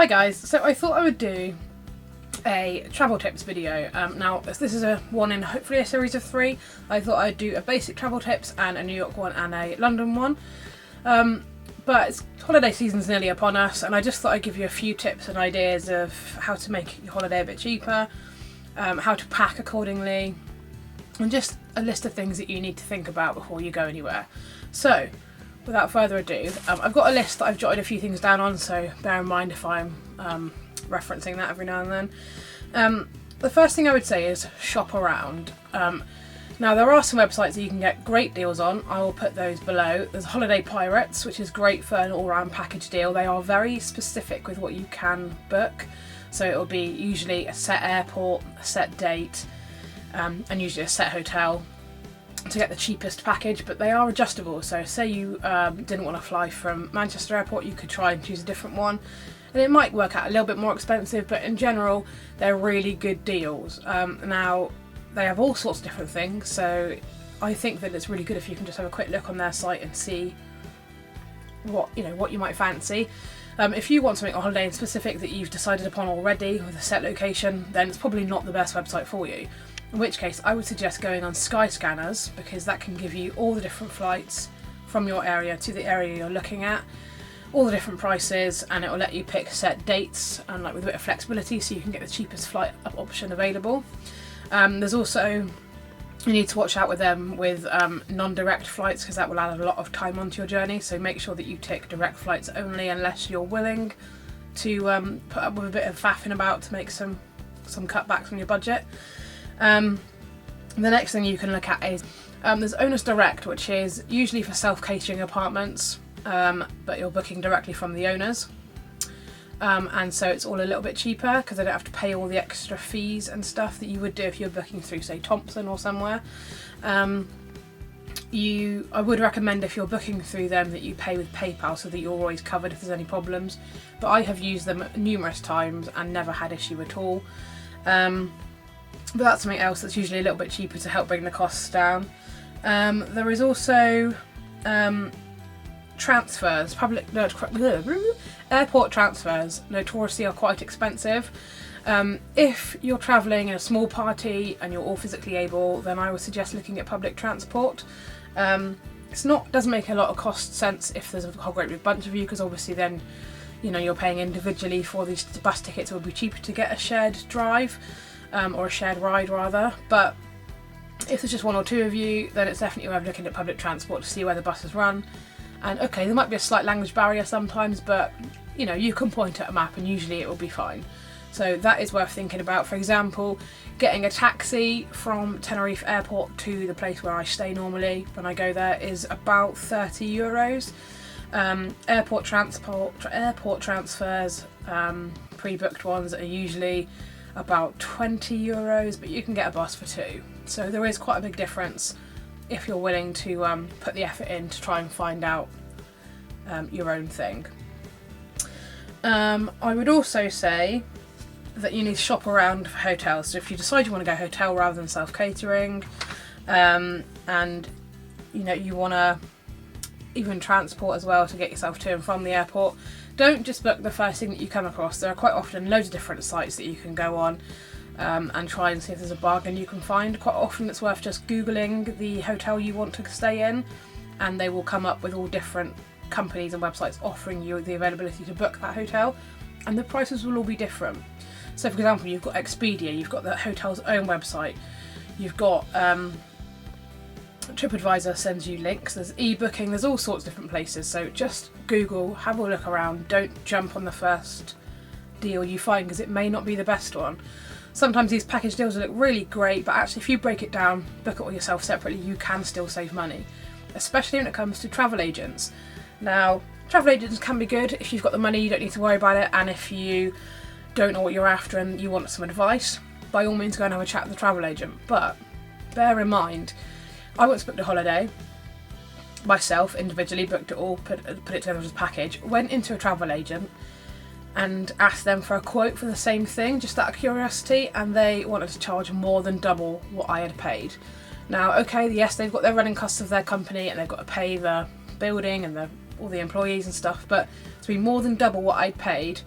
Hi guys, so I thought I would do a travel tips video. Now this is one in hopefully a series of 3. I thought I'd do a basic travel tips and a New York one and a London one. But holiday season's nearly upon us, and I just thought I'd give you a few tips and ideas of how to make your holiday a bit cheaper, how to pack accordingly, and just a list of things that you need to think about before you go anywhere. So without further ado, I've got a list that I've jotted a few things down on, so bear in mind if I'm referencing that every now and then. The first thing I would say is shop around. Now there are some websites that you can get great deals on. I will put those below. There's Holiday Pirates, which is great for an all-round package deal. They are very specific with what you can book, so it will be usually a set airport, a set date, and usually a set hotel to get the cheapest package, but they are adjustable. So say you didn't want to fly from Manchester Airport, you could try and choose a different one, and it might work out a little bit more expensive, but in general they're really good deals. Now they have all sorts of different things, so I think that it's really good if you can just have a quick look on their site and see what you might fancy. If you want something on holiday in specific that you've decided upon already with a set location, then it's probably not the best website for you. In which case I would suggest going on Skyscanners, because that can give you all the different flights from your area to the area you're looking at, all the different prices, and it will let you pick set dates and with a bit of flexibility so you can get the cheapest flight option available. There's also, you need to watch out with them with non-direct flights, because that will add a lot of time onto your journey, so make sure that you tick direct flights only unless you're willing to put up with a bit of faffing about to make some cutbacks on your budget. The next thing you can look at is there's Owners Direct, which is usually for self-catering apartments, but you're booking directly from the owners, and so it's all a little bit cheaper because they don't have to pay all the extra fees and stuff that you would do if you're booking through, say, Thompson or somewhere. I would recommend, if you're booking through them, that you pay with PayPal so that you're always covered if there's any problems, but I have used them numerous times and never had issue at all. But that's something else that's usually a little bit cheaper to help bring the costs down. There is also transfers. Airport transfers notoriously are quite expensive. If you're travelling in a small party and you're all physically able, then I would suggest looking at public transport. Doesn't make a lot of cost sense if there's a whole great big bunch of you, because obviously then you're paying individually for these bus tickets. It would be cheaper to get a shared drive. Or a shared ride rather, but if there's just one or two of you, then it's definitely worth looking at public transport to see where the buses run. And okay, there might be a slight language barrier sometimes, but you can point at a map and usually it will be fine. So that is worth thinking about. For example, getting a taxi from Tenerife Airport to the place where I stay normally when I go there is about €30. Airport transfers, pre-booked ones, are usually about €20, but you can get a bus for 2. So there is quite a big difference if you're willing to put the effort in to try and find out your own thing. I would also say that you need to shop around for hotels. So if you decide you want to go hotel rather than self-catering, and you want to even transport as well to get yourself to and from the airport, don't just book the first thing that you come across. There are quite often loads of different sites that you can go on and try and see if there's a bargain you can find. Quite often it's worth just Googling the hotel you want to stay in, and they will come up with all different companies and websites offering you the availability to book that hotel, and the prices will all be different. So for example, you've got Expedia, you've got the hotel's own website, you've got TripAdvisor sends you links, there's e-booking, there's all sorts of different places. So just Google, have a look around, don't jump on the first deal you find, because it may not be the best one. Sometimes these package deals will look really great, but actually if you break it down, book it all yourself separately, you can still save money, especially when it comes to travel agents. Now travel agents can be good if you've got the money, you don't need to worry about it, and if you don't know what you're after and you want some advice, by all means go and have a chat with the travel agent. But bear in mind, I once booked a holiday myself individually, booked it all, put it together as a package, went into a travel agent and asked them for a quote for the same thing, just out of curiosity, and they wanted to charge more than double what I had paid. Now, okay, yes, they've got their running costs of their company and they've got to pay the building and all the employees and stuff, but to be more than double what I'd paid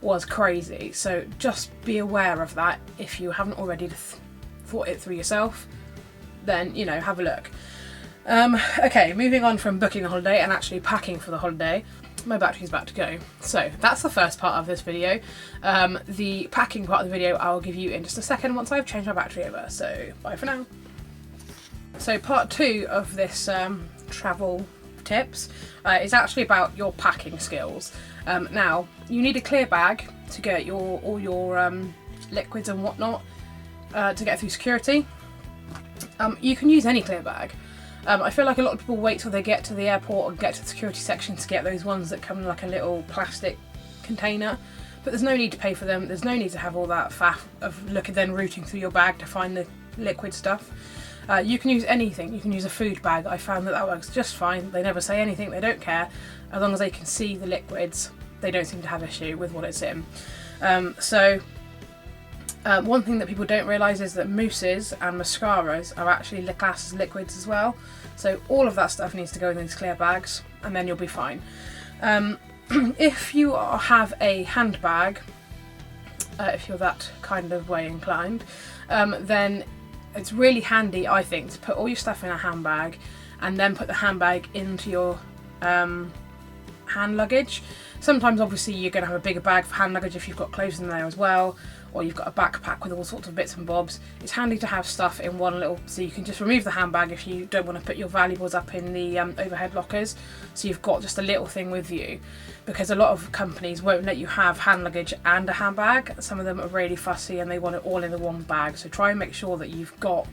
was crazy. So just be aware of that. If you haven't already thought it through yourself, then, you know, have a look. Okay, moving on from booking a holiday and actually packing for the holiday. My battery's about to go. So that's the first part of this video. The packing part of the video I'll give you in just a second once I've changed my battery over. So bye for now. So part 2 of this travel tips is actually about your packing skills. Now you need a clear bag to get all your liquids and whatnot to get through security. You can use any clear bag. I feel like a lot of people wait till they get to the airport and get to the security section to get those ones that come in like a little plastic container, but there's no need to pay for them. There's no need to have all that faff of then rooting through your bag to find the liquid stuff. You can use anything. You can use a food bag. I found that works just fine. They never say anything, they don't care. As long as they can see the liquids, they don't seem to have issue with what it's in. One thing that people don't realise is that mousses and mascaras are actually classed as liquids as well. So all of that stuff needs to go in these clear bags, and then you'll be fine. If you have a handbag, if you're that kind of way inclined, then it's really handy, I think, to put all your stuff in a handbag and then put the handbag into your hand luggage. Sometimes obviously you're going to have a bigger bag for hand luggage if you've got clothes in there as well, or you've got a backpack with all sorts of bits and bobs. It's handy to have stuff in one little, so you can just remove the handbag if you don't want to put your valuables up in the overhead lockers, so you've got just a little thing with you, because a lot of companies won't let you have hand luggage and a handbag. Some of them are really fussy and they want it all in the one bag, so try and make sure that you've got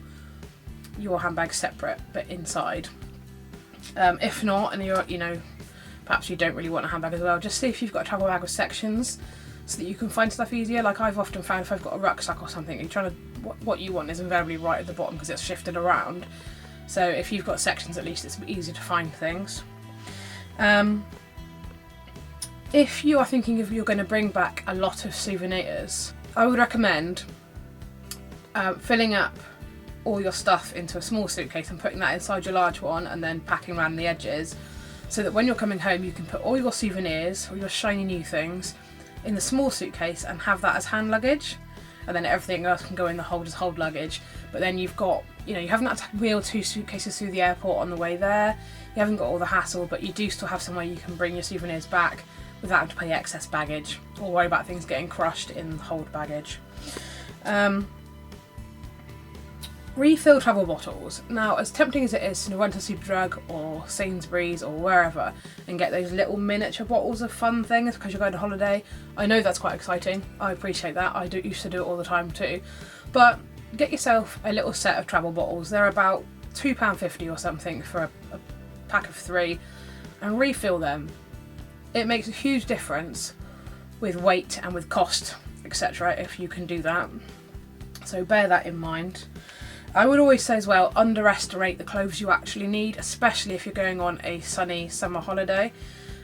your handbag separate but inside. If not, and you're, you know, perhaps you don't really want a handbag as well, just see if you've got a travel bag with sections so that you can find stuff easier. Like I've often found if I've got a rucksack or something, you're trying to, what you want is invariably right at the bottom because it's shifted around. So if you've got sections, at least it's easier to find things. If you are thinking if you're going to bring back a lot of souvenirs, I would recommend filling up all your stuff into a small suitcase and putting that inside your large one and then packing around the edges, so that when you're coming home you can put all your souvenirs, all your shiny new things, in the small suitcase and have that as hand luggage, and then everything else can go in the hold luggage. But then you've got, you know, you haven't had to wheel 2 suitcases through the airport on the way there, you haven't got all the hassle, but you do still have somewhere you can bring your souvenirs back without having to pay excess baggage or worry about things getting crushed in the hold baggage. Refill travel bottles. Now, as tempting as it is to run to Superdrug or Sainsbury's or wherever and get those little miniature bottles of fun things because you're going on holiday, I know that's quite exciting. I appreciate that. I used to do it all the time too. But get yourself a little set of travel bottles. They're about £2.50 or something for a pack of 3, and refill them. It makes a huge difference with weight and with cost, etc., if you can do that. So bear that in mind. I would always say as well, underestimate the clothes you actually need, especially if you're going on a sunny summer holiday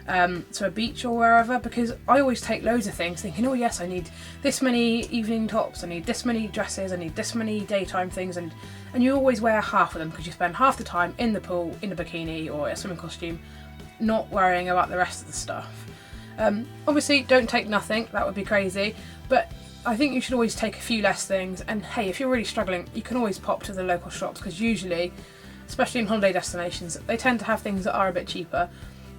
to a beach or wherever, because I always take loads of things thinking, oh yes, I need this many evening tops, I need this many dresses, I need this many daytime things, and you always wear half of them because you spend half the time in the pool in a bikini or a swimming costume, not worrying about the rest of the stuff. Obviously don't take nothing, that would be crazy, but I think you should always take a few less things, and hey, if you're really struggling, you can always pop to the local shops, because usually, especially in holiday destinations, they tend to have things that are a bit cheaper.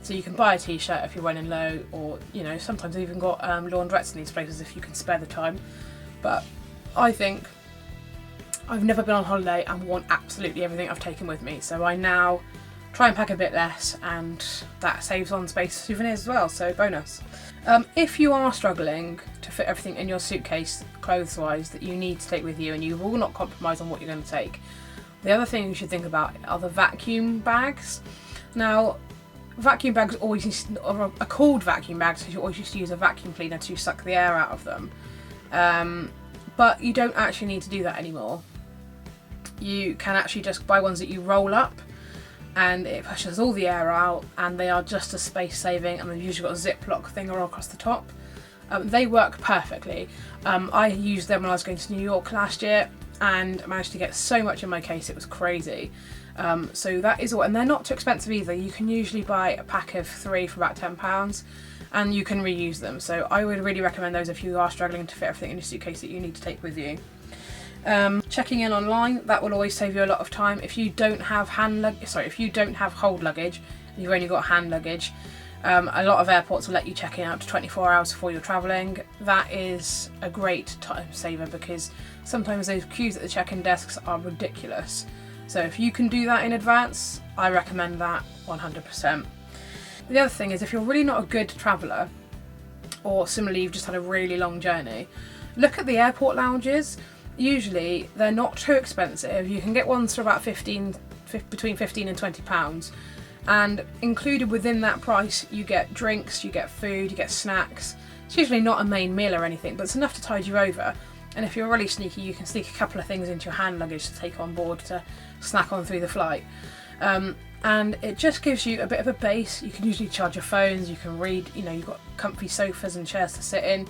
So you can buy a t-shirt if you're running low, or, you know, sometimes they've even got laundrettes in these places if you can spare the time. But I think I've never been on holiday and want absolutely everything I've taken with me, so I now try and pack a bit less, and that saves on space for souvenirs as well, so bonus. If you are struggling to fit everything in your suitcase, clothes-wise, that you need to take with you, and you will not compromise on what you're going to take, the other thing you should think about are the vacuum bags. Now, vacuum bags are called vacuum bags because you always used to use a vacuum cleaner to suck the air out of them. But you don't actually need to do that anymore. You can actually just buy ones that you roll up, and it pushes all the air out, and they are just as space saving, and they've usually got a Ziploc thing all across the top. They work perfectly. I used them when I was going to New York last year and managed to get so much in my case, it was crazy. So that is all, and they're not too expensive either. You can usually buy a pack of 3 for about £10, and you can reuse them. So I would really recommend those if you are struggling to fit everything in your suitcase that you need to take with you. Checking in online, that will always save you a lot of time. If you don't have if you don't have hold luggage and you've only got hand luggage, a lot of airports will let you check in out to 24 hours before you're travelling. That is a great time saver because sometimes those queues at the check-in desks are ridiculous. So if you can do that in advance, I recommend that 100%. The other thing is, if you're really not a good traveller, or similarly you've just had a really long journey, look at the airport lounges. Usually they're not too expensive. You can get ones for about between 15 and £20, and included within that price you get drinks, you get food, you get snacks. It's usually not a main meal or anything, but it's enough to tide you over. And if you're really sneaky, you can sneak a couple of things into your hand luggage to take on board to snack on through the flight. And it just gives you a bit of a base. You can usually charge your phones, you can read, you've got comfy sofas and chairs to sit in,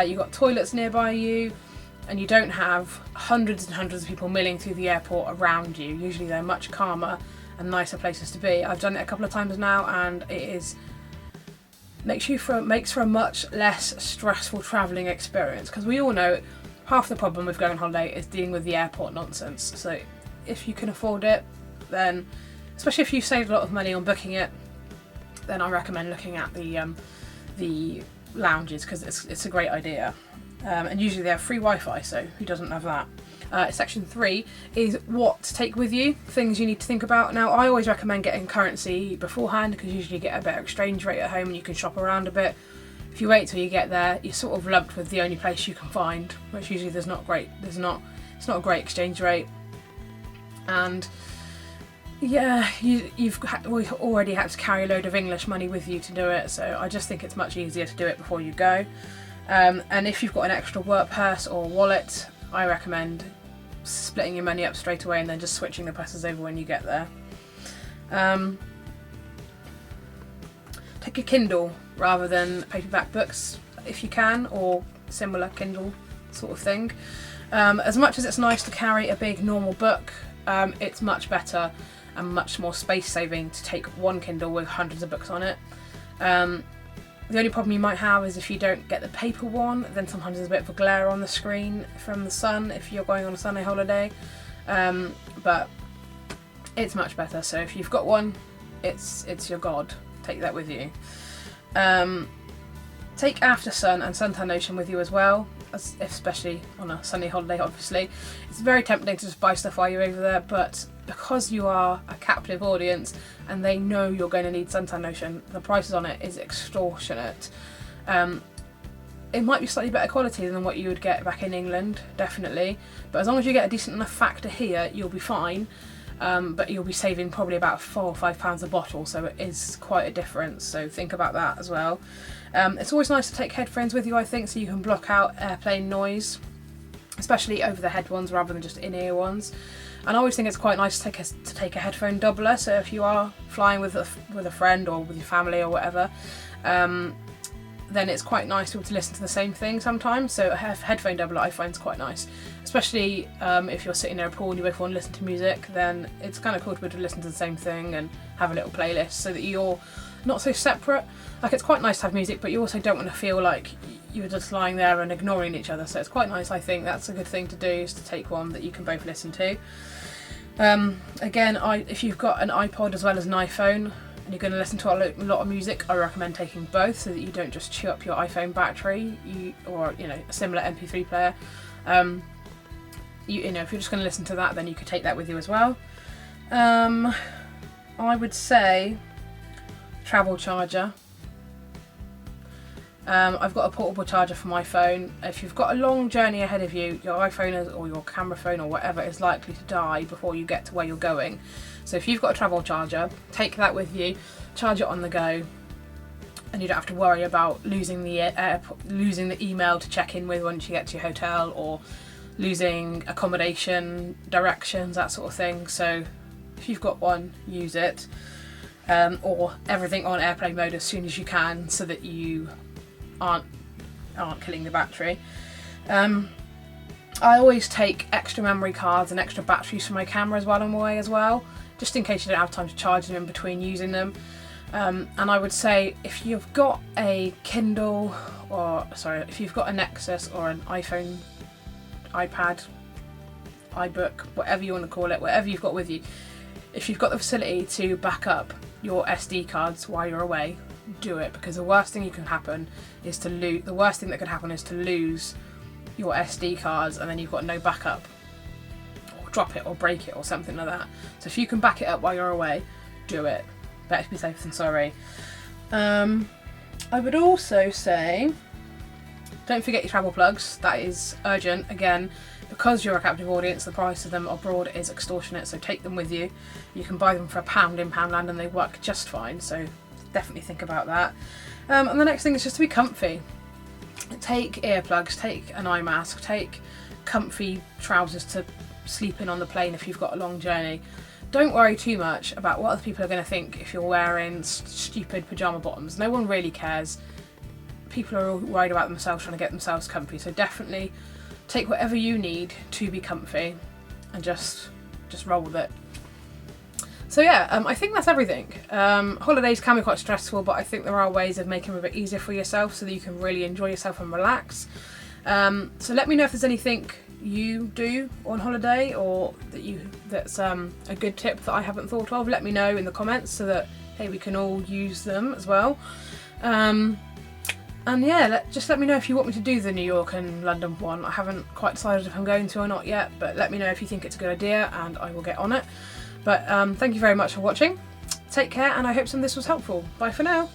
you've got toilets nearby you, and you don't have hundreds and hundreds of people milling through the airport around you. Usually they're much calmer and nicer places to be. I've done it a couple of times now, and it makes for a much less stressful travelling experience, because we all know half the problem with going on holiday is dealing with the airport nonsense. So if you can afford it, then, especially if you've saved a lot of money on booking it, then I recommend looking at the lounges, because it's a great idea. And usually they have free Wi-Fi, so who doesn't have that? Section 3 is what to take with you, things you need to think about. Now, I always recommend getting currency beforehand, because you usually get a better exchange rate at home and you can shop around a bit. If you wait till you get there, you're sort of lumped with the only place you can find, which usually it's not a great exchange rate. And yeah, we've already had to carry a load of English money with you to do it, so I just think it's much easier to do it before you go. And if you've got an extra work purse or wallet, I recommend splitting your money up straight away and then just switching the purses over when you get there. Take a Kindle rather than paperback books if you can, or similar Kindle sort of thing. As much as it's nice to carry a big normal book, it's much better and much more space saving to take one Kindle with hundreds of books on it. The only problem you might have is if you don't get the paper one, then sometimes there's a bit of a glare on the screen from the sun if you're going on a Sunday holiday. But it's much better, so if you've got one, it's your god. Take that with you. Take after sun and suntan lotion with you as well, especially on a Sunday holiday, obviously. It's very tempting to just buy stuff while you're over there, but because you are a captive audience and they know you're going to need suntan lotion, the prices on it is extortionate. It might be slightly better quality than what you would get back in England, definitely, but as long as you get a decent enough factor here, you'll be fine. But you'll be saving probably about £4 or £5 a bottle, so it is quite a difference, so think about that as well. It's always nice to take headphones with you, I think, so you can block out airplane noise, especially over the head ones rather than just in-ear ones. And I always think it's quite nice to take a headphone doubler, so if you are flying with a friend or with your family or whatever, then it's quite nice to be able to listen to the same thing sometimes. So a headphone doubler I find is quite nice, especially if you're sitting near a pool and you both want to listen to music, then it's kind of cool to be able to listen to the same thing and have a little playlist so that you're not so separate. Like, it's quite nice to have music, but you also don't want to feel like you're just lying there and ignoring each other, so it's quite nice. I think that's a good thing to do, is to take one that you can both listen to. Again, if you've got an iPod as well as an iPhone and you're going to listen to a lot of music, I recommend taking both so that you don't just chew up your iPhone battery, or a similar MP3 player. If you're just going to listen to that, then you could take that with you as well. I would say travel charger. I've got a portable charger for my phone. If you've got a long journey ahead of you, your iPhone or your camera phone or whatever is likely to die before you get to where you're going. So if you've got a travel charger, take that with you, charge it on the go, and you don't have to worry about losing the email to check in with once you get to your hotel, or losing accommodation, directions, that sort of thing. So if you've got one, use it, or everything on airplane mode as soon as you can, so that you aren't killing the battery. I always take extra memory cards and extra batteries for my cameras while I'm away as well, just in case you don't have time to charge them in between using them. And I would say if you've got a Kindle, if you've got a Nexus or an iPhone, iPad, iBook, whatever you want to call it, whatever you've got with you, if you've got the facility to back up your SD cards while you're away, do it, because the worst thing that could happen is to lose your SD cards and then you've got no backup, or drop it or break it or something like that. So if you can back it up while you're away, do it. Better be safe than sorry. I would also say, don't forget your travel plugs. That is urgent. Again, because you're a captive audience, the price of them abroad is extortionate, so take them with you. You can buy them for £1 in Poundland and they work just fine, so definitely think about that. And the next thing is just to be comfy. Take earplugs, take an eye mask, take comfy trousers to sleep in on the plane if you've got a long journey. Don't worry too much about what other people are going to think if you're wearing stupid pyjama bottoms. No one really cares. People are all worried about themselves, trying to get themselves comfy, so definitely take whatever you need to be comfy and just roll with it. So yeah, I think that's everything. Holidays can be quite stressful, but I think there are ways of making them a bit easier for yourself so that you can really enjoy yourself and relax. So let me know if there's anything you do on holiday or that's a good tip that I haven't thought of. Let me know in the comments so that, hey, we can all use them as well. And yeah, just let me know if you want me to do the New York and London one. I haven't quite decided if I'm going to or not yet, but let me know if you think it's a good idea and I will get on it. But thank you very much for watching. Take care, and I hope some of this was helpful. Bye for now.